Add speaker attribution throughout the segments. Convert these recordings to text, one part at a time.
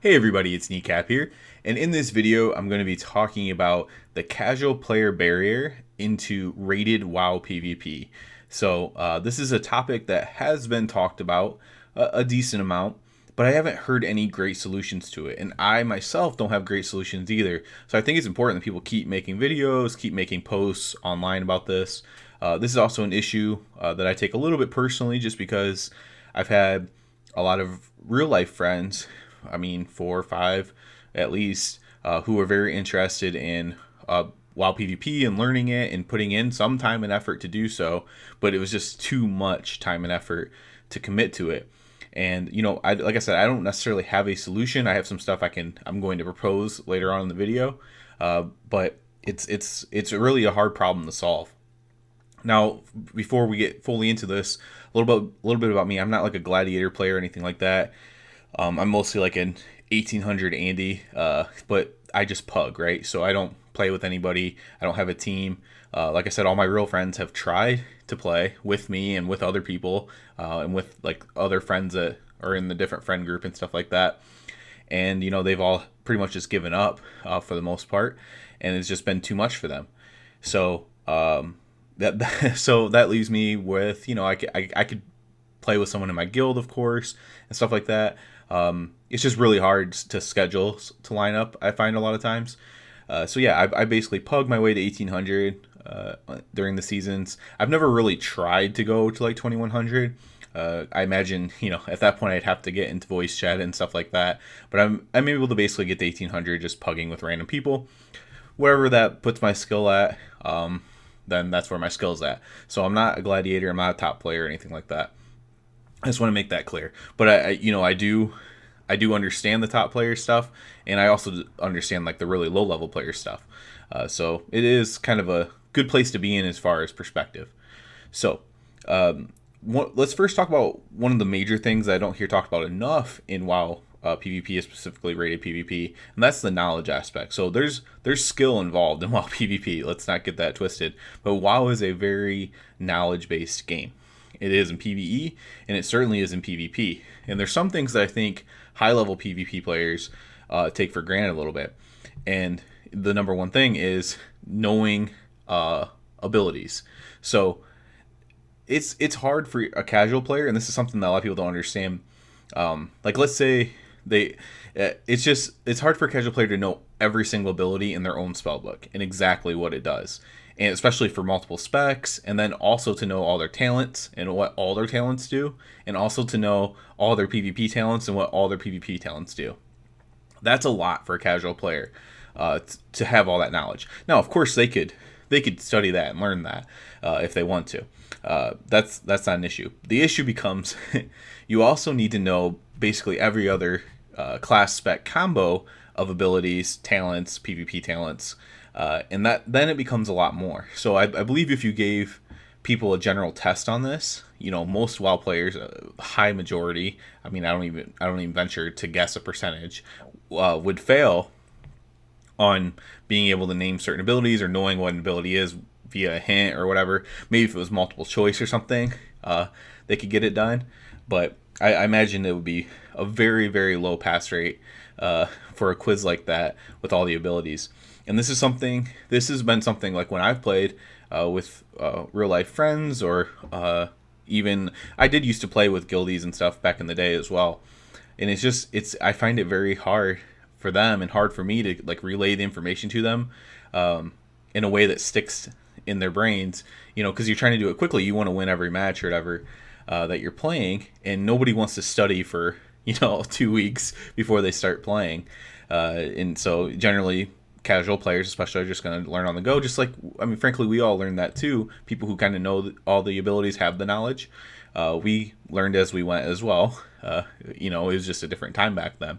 Speaker 1: Hey everybody, it's Kneecap here, and in this video I'm going to be talking about the casual player barrier into rated WoW PvP. This is a topic that has been talked about a decent amount, but I haven't heard any great solutions to it, and I myself don't have great solutions either. So I think it's important that people keep making videos, keep making posts online about this. This is also an issue that I take a little bit personally just because I've had a lot of real life friends, I mean, 4 or 5 at least, who are very interested in WoW PvP and learning it and putting in some time and effort to do so, but it was just too much time and effort to commit to it. And like I said, I don't necessarily have a solution. I have some stuff I'm going to propose later on in the video, but it's really a hard problem to solve. Now, before we get fully into this, a little bit about me. I'm not like a gladiator player or anything like that. I'm mostly like an 1800 Andy, but I just pug, right? So I don't play with anybody. I don't have a team. Like I said, all my real friends have tried to play with me and with other people, and with like other friends that are in the different friend group and stuff like that. And they've all pretty much just given up for the most part, and it's just been too much for them. So so that leaves me with I could play with someone in my guild, of course, and stuff like that. It's just really hard to schedule to line up, I find a lot of times. So yeah, I basically pug my way to 1800 during the seasons. I've never really tried to go to like 2100. I imagine at that point I'd have to get into voice chat and stuff like that. But I'm able to basically get to 1800 just pugging with random people. Wherever that puts my skill at, then that's where my skill's at. So I'm not a gladiator. I'm not a top player or anything like that. I just want to make that clear. But I do understand the top player stuff, and I also understand like the really low level player stuff. So it is kind of a good place to be in as far as perspective. So let's first talk about one of the major things I don't hear talked about enough in WoW PvP, specifically rated PvP, and that's the knowledge aspect. So there's skill involved in WoW PvP. Let's not get that twisted. But WoW is a very knowledge based game. It is in PvE, and it certainly is in PvP. And there's some things that I think high level PvP players take for granted a little bit. And the number one thing is knowing abilities. So it's hard for a casual player, and this is something that a lot of people don't understand. Like let's say it's hard for a casual player to know every single ability in their own spellbook and exactly what it does, and especially for multiple specs, and then also to know all their talents and what all their talents do, and also to know all their PvP talents and what all their PvP talents do. That's a lot for a casual player to have all that knowledge. Now, of course, they could study that and learn that if they want to. That's not an issue. The issue becomes you also need to know basically every other class spec combo of abilities, talents, PvP talents, and that then it becomes a lot more. So I believe if you gave people a general test on this, most WoW players, high majority, I mean, I don't even venture to guess a percentage, would fail on being able to name certain abilities or knowing what an ability is via a hint or whatever. Maybe if it was multiple choice or something, they could get it done. But I imagine it would be a very, very low pass rate for a quiz like that with all the abilities. And this has been something like when I've played with real life friends, or even I did used to play with guildies and stuff back in the day as well. And I find it very hard for them and hard for me to like relay the information to them in a way that sticks in their brains, because you're trying to do it quickly. You want to win every match or whatever that you're playing, and nobody wants to study for 2 weeks before they start playing. And so generally casual players especially are just going to learn on the go, just like, I mean, frankly, we all learned that too. People who kind of know all the abilities have the knowledge. We learned as we went as well. It was just a different time back then.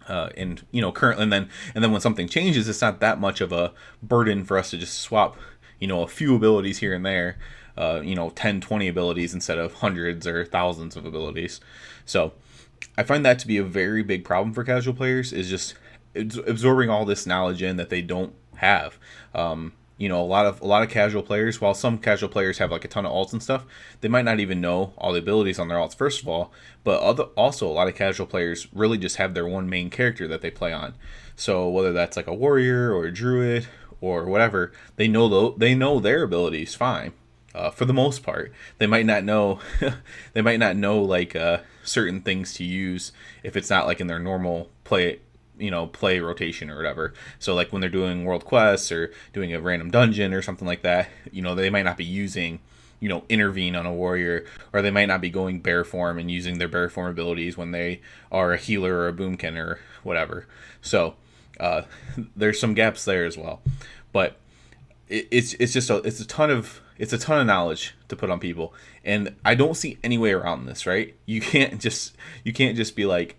Speaker 1: And currently, and then when something changes, it's not that much of a burden for us to just swap a few abilities here and there, 10, 20 abilities instead of hundreds or thousands of abilities. So I find that to be a very big problem for casual players, is just absorbing all this knowledge in that they don't have. a lot of casual players, while some casual players have like a ton of alts and stuff, they might not even know all the abilities on their alts first of all. But also a lot of casual players really just have their one main character that they play on. So whether that's like a warrior or a druid or whatever, they know their abilities fine. For the most part, they might not know they might not know like certain things to use if it's not like in their normal play rotation or whatever. So like when they're doing world quests or doing a random dungeon or something like that, they might not be using intervene on a warrior, or they might not be going bear form and using their bear form abilities when they are a healer or a boomkin or whatever. So there's some gaps there as well, but it's a ton of knowledge to put on people, and I don't see any way around this. Right? You can't just be like,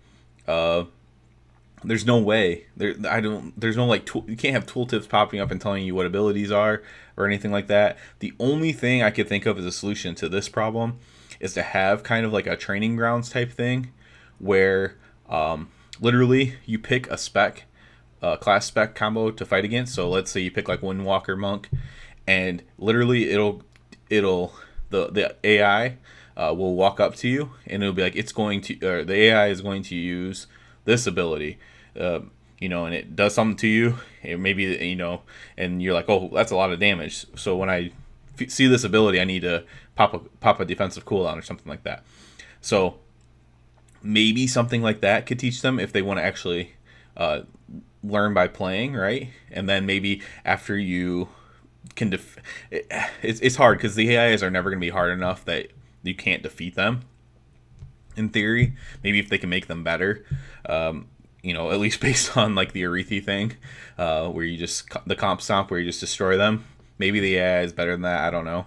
Speaker 1: there's no way there. I don't. There's no like you can't have tooltips popping up and telling you what abilities are or anything like that. The only thing I could think of as a solution to this problem is to have kind of like a training grounds type thing, where literally you pick a class spec combo to fight against. So let's say you pick like Windwalker Monk, and literally the AI will walk up to you and it'll be like the AI is going to use this ability, and it does something to you. And maybe and you're like, oh, that's a lot of damage. So when I see this ability, I need to pop a defensive cooldown or something like that. So maybe something like that could teach them if they want to actually learn by playing, right? And then maybe after you can it's hard because the AIs are never going to be hard enough that you can't defeat them. In theory, maybe if they can make them better, at least based on like the Arethi thing, where you just the comp stomp where you just destroy them. Maybe the AI is better than that. I don't know,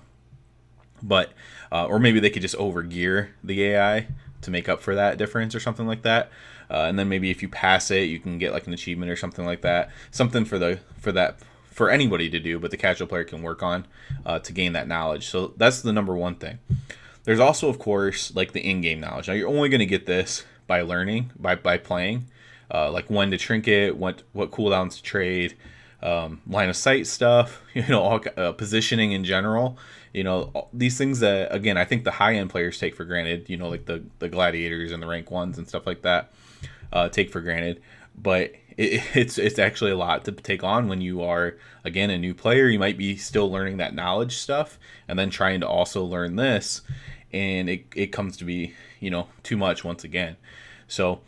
Speaker 1: but or maybe they could just overgear the AI to make up for that difference or something like that. And then maybe if you pass it, you can get like an achievement or something like that. Something for anybody to do, but the casual player can work on to gain that knowledge. So that's the number one thing. There's also, of course, like the in-game knowledge. Now you're only going to get this by learning, by playing, like when to trinket, what cooldowns to trade, line of sight stuff, all positioning in general. These things that, again, I think the high-end players take for granted. Like the gladiators and the rank ones and stuff like that take for granted. But it's actually a lot to take on when you are, again, a new player. You might be still learning that knowledge stuff and then trying to also learn this, and it comes to be too much once again. So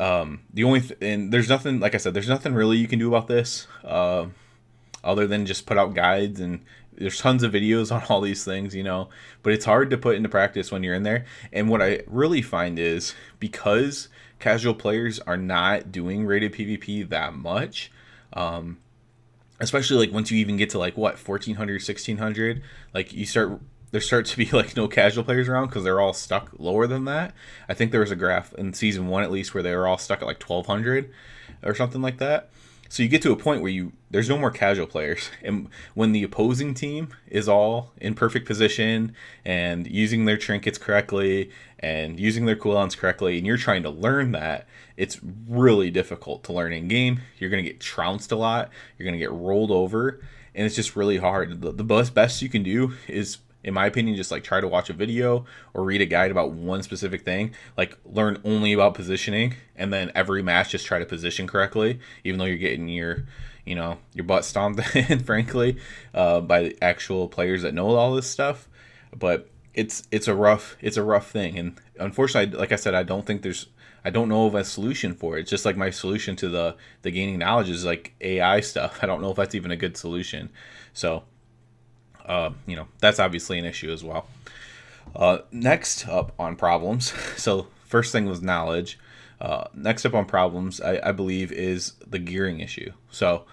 Speaker 1: and there's nothing, like I said, there's nothing really you can do about this other than just put out guides, and there's tons of videos on all these things, but it's hard to put into practice when you're in there. And what I really find is, because casual players are not doing rated PvP that much, especially like once you even get to like 1400, 1600, like there start to be like no casual players around because they're all stuck lower than that. I think there was a graph in season 1 at least where they were all stuck at like 1200 or something like that. So you get to a point where there's no more casual players, and when the opposing team is all in perfect position and using their trinkets correctly and using their cooldowns correctly, and you're trying to learn that, it's really difficult to learn in game. You're going to get trounced a lot. You're going to get rolled over, and it's just really hard. The best you can do is, in my opinion, just like try to watch a video or read a guide about one specific thing. Like learn only about positioning, and then every match just try to position correctly, even though you're getting your butt stomped in, frankly, by the actual players that know all this stuff. But it's a rough thing, and unfortunately, like I said, I don't know of a solution for it. It's just like my solution to the gaining knowledge is like AI stuff. I don't know if that's even a good solution. So that's obviously an issue as well. Next up on problems. So first thing was knowledge. Next up on problems, I believe, is the gearing issue. So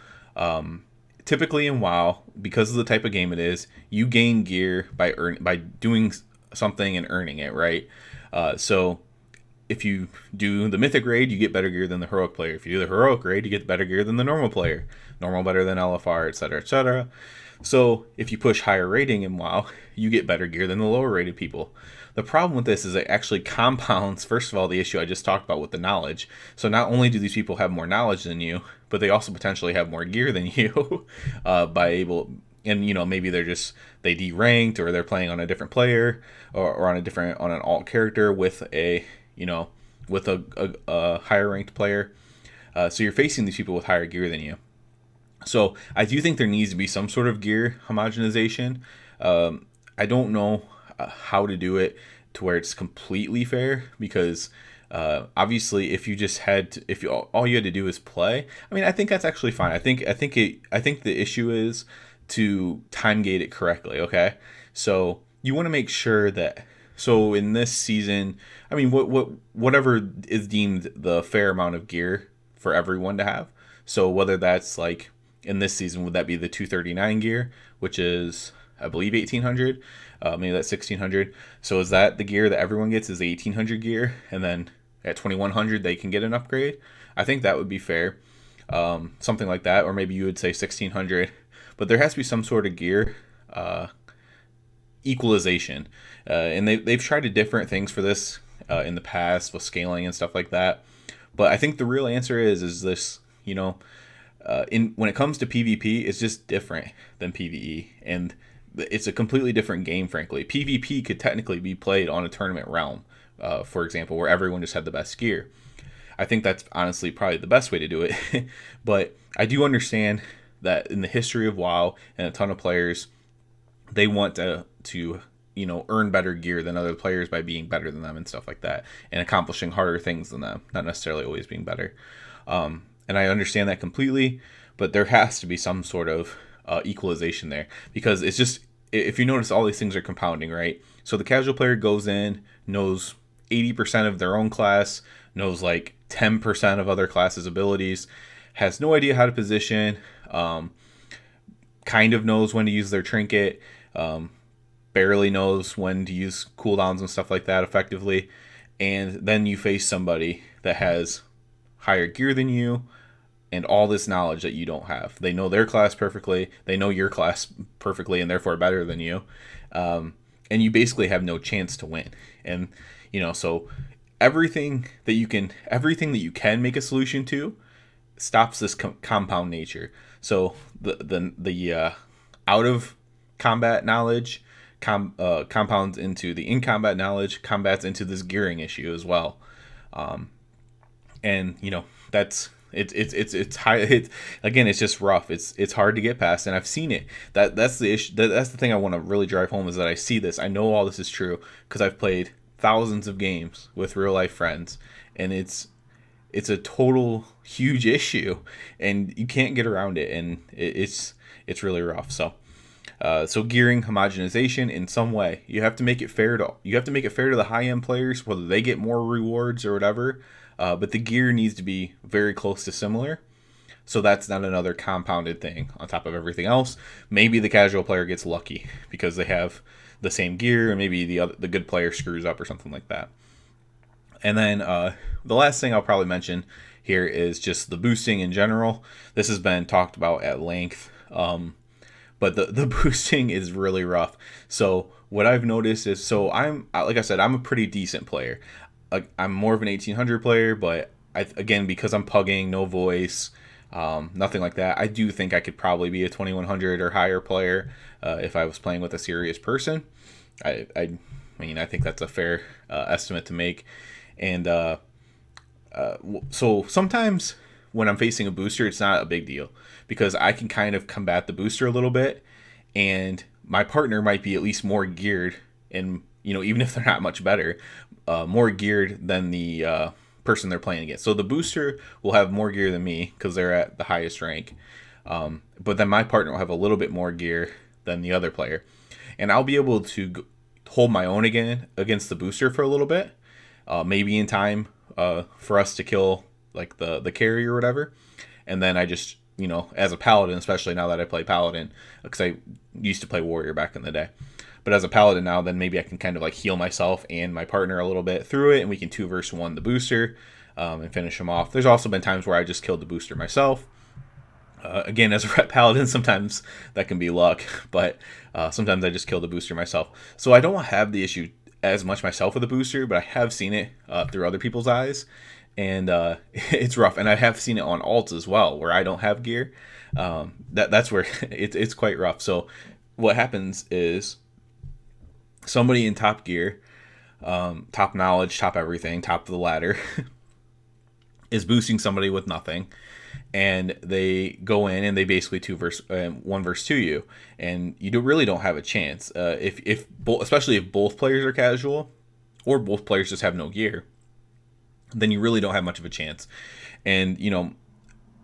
Speaker 1: typically in WoW, because of the type of game it is, you gain gear by doing something and earning it, right? So if you do the mythic raid, you get better gear than the heroic player. If you do the heroic raid, you get better gear than the normal player. Normal better than LFR, etc., etc. So if you push higher rating in WoW, you get better gear than the lower rated people. The problem with this is it actually compounds, first of all, the issue I just talked about with the knowledge. So not only do these people have more knowledge than you, but they also potentially have more gear than you by able, and maybe they deranked, or they're playing on a different player, or on an alt character with a higher ranked player. So you're facing these people with higher gear than you. So I do think there needs to be some sort of gear homogenization. I don't know how to do it to where it's completely fair, because obviously if you just if you all you had to do is play, I mean, I think that's actually fine. I think the issue is to time gate it correctly. Okay, so you want to make sure that, so in this season, I mean, whatever is deemed the fair amount of gear for everyone to have. So whether that's like, in this season, would that be the 239 gear, which is, I believe, 1800? Maybe that's 1600. So is that the gear that everyone gets, is the 1800 gear, and then at 2100 they can get an upgrade? I think that would be fair. Something like that, or maybe you would say 1600. But there has to be some sort of gear equalization. And they've tried different things for this in the past with scaling and stuff like that. But I think the real answer is this, when it comes to PvP, it's just different than PvE, and it's a completely different game. Frankly, PvP could technically be played on a tournament realm, for example, where everyone just had the best gear. I think that's honestly probably the best way to do it. But I do understand that in the history of WoW and a ton of players, they want to earn better gear than other players by being better than them and stuff like that, and accomplishing harder things than them, not necessarily always being better. And I understand that completely, but there has to be some sort of equalization there, because it's just, if you notice, all these things are compounding, right? So the casual player goes in, knows 80% of their own class, knows like 10% of other classes' abilities, has no idea how to position, kind of knows when to use their trinket, barely knows when to use cooldowns and stuff like that effectively. And then you face somebody that has higher gear than you and all this knowledge that you don't have. They know their class perfectly, they know your class perfectly, and therefore better than you. And you basically have no chance to win. And so everything that you can make a solution to stops this compound nature. So the out of combat knowledge compounds into the in combat knowledge, combats into this gearing issue as well. And that's it's high. Again, it's just rough. It's hard to get past, and I've seen it. That's the issue. That's the thing I want to really drive home, is that I see this. I know all this is true because I've played thousands of games with real life friends, and it's a total huge issue, and you can't get around it, and it's really rough. So gearing homogenization in some way. You have to make it fair to the high end players, whether they get more rewards or whatever. But the gear needs to be very close to similar, so that's not another compounded thing on top of everything else. Maybe the casual player gets lucky because they have the same gear, and maybe the good player screws up or something like that. And then the last thing I'll probably mention here is just the boosting in general. This has been talked about at length, but the boosting is really rough. So what I've noticed is, like I said, I'm a pretty decent player. I'm more of an 1800 player, but again, because I'm pugging, no voice, nothing like that, I do think I could probably be a 2100 or higher player if I was playing with a serious person. I mean, I think that's a fair estimate to make. And so sometimes when I'm facing a booster, it's not a big deal, because I can kind of combat the booster a little bit, and my partner might be at least more geared, and even if they're not much better, more geared than the person they're playing against. So the booster will have more gear than me because they're at the highest rank, but then my partner will have a little bit more gear than the other player, and I'll be able to hold my own again against the booster for a little bit, maybe in time for us to kill like the carry or whatever. And then I just, as a paladin, especially now that I play paladin, because I used to play warrior back in the day, but as a paladin now, then maybe I can kind of like heal myself and my partner a little bit through it, and we can 2v1 the booster and finish him off. There's also been times where I just killed the booster myself. Again, as a ret paladin, sometimes that can be luck, but sometimes I just kill the booster myself. So I don't have the issue as much myself with the booster, but I have seen it through other people's eyes, and it's rough. And I have seen it on alts as well, where I don't have gear. That's where it's quite rough. So what happens is somebody in top gear, top knowledge, top everything, top of the ladder, is boosting somebody with nothing, and they go in and they basically 1v2 you, and you really don't have a chance. Especially if both players are casual, or both players just have no gear, then you really don't have much of a chance. And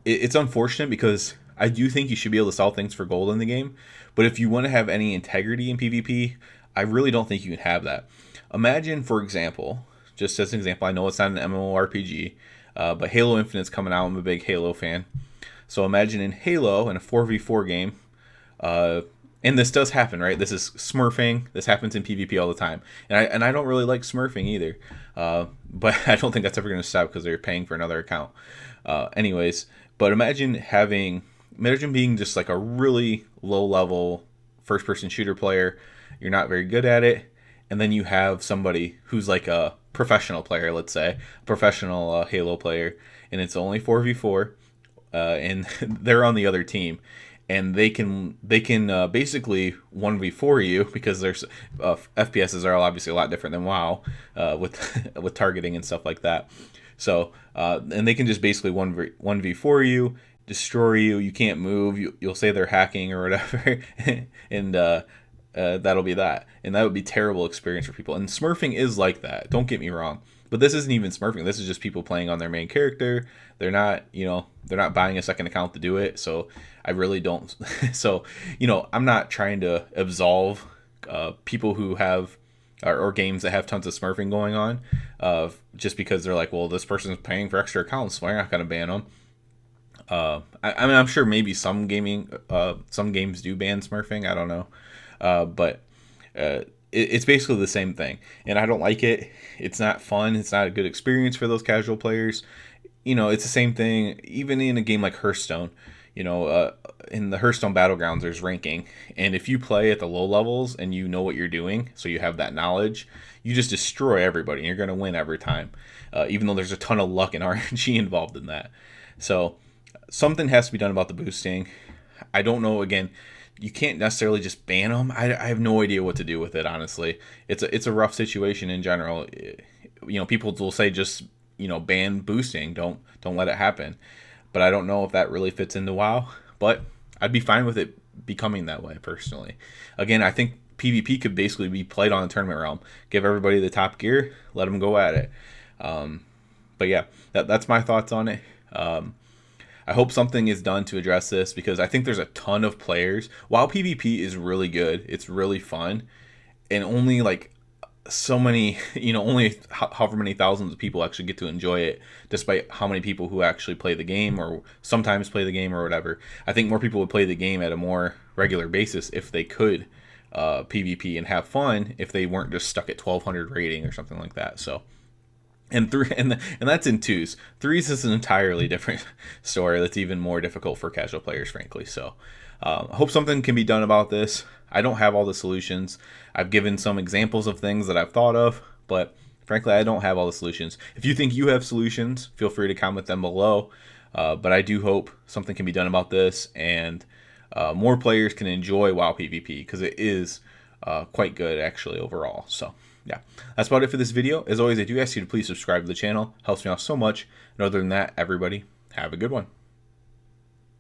Speaker 1: it's unfortunate because I do think you should be able to sell things for gold in the game, but if you want to have any integrity in PvP, I really don't think you can have that. Imagine, for example, just as an example, I know it's not an MMORPG, but Halo Infinite's coming out. I'm a big Halo fan. So imagine in Halo, in a 4v4 game, and this does happen, right? This is smurfing. This happens in PvP all the time. And I don't really like smurfing either. But I don't think that's ever going to stop because they're paying for another account. Anyways, but imagine being just like a really low-level first-person shooter player. You're not very good at it. And then you have somebody who's like a professional player, let's say, a professional Halo player, and it's only 4v4, and they're on the other team, and they can basically 1v4 you because there's FPSs are obviously a lot different than WoW with targeting and stuff like that. So and they can just basically 1v4 you, destroy you. You can't move. You'll say they're hacking or whatever, and that'll be that. And that would be a terrible experience for people. And smurfing is like that. Don't get me wrong. But this isn't even smurfing. This is just people playing on their main character. They're not buying a second account to do it. So I really don't. So, I'm not trying to absolve people who have or games that have tons of smurfing going on just because they're like, well, this person's paying for extra accounts, so we're not going to ban them. I mean, I'm sure maybe some games do ban smurfing. I don't know. But it's basically the same thing, and I don't like it. It's not fun. It's not a good experience for those casual players. It's the same thing even in a game like Hearthstone. In the Hearthstone Battlegrounds, there's ranking, and if you play at the low levels and you know what you're doing, so you have that knowledge, you just destroy everybody, and you're going to win every time, even though there's a ton of luck and RNG involved in that. So something has to be done about the boosting. I don't know, again, you can't necessarily just ban them. I have no idea what to do with it, honestly. It's a rough situation in general. People will say just, ban boosting. Don't let it happen. But I don't know if that really fits into WoW. But I'd be fine with it becoming that way, personally. Again, I think PvP could basically be played on the tournament realm. Give everybody the top gear. Let them go at it. But yeah, that's my thoughts on it. I hope something is done to address this because I think there's a ton of players. While PvP is really good, it's really fun, and only like so many, only however many thousands of people actually get to enjoy it, despite how many people who actually play the game or sometimes play the game or whatever. I think more people would play the game at a more regular basis if they could PvP and have fun if they weren't just stuck at 1200 rating or something like that. So. And that's in twos. Threes is an entirely different story. That's even more difficult for casual players, frankly. So, I hope something can be done about this. I don't have all the solutions. I've given some examples of things that I've thought of, but frankly, I don't have all the solutions. If you think you have solutions, feel free to comment them below. But I do hope something can be done about this, and more players can enjoy WoW PvP because it is quite good actually overall. So. Yeah, that's about it for this video. As always, I do ask you to please subscribe to the channel. Helps me out so much. And other than that, everybody, have a good one.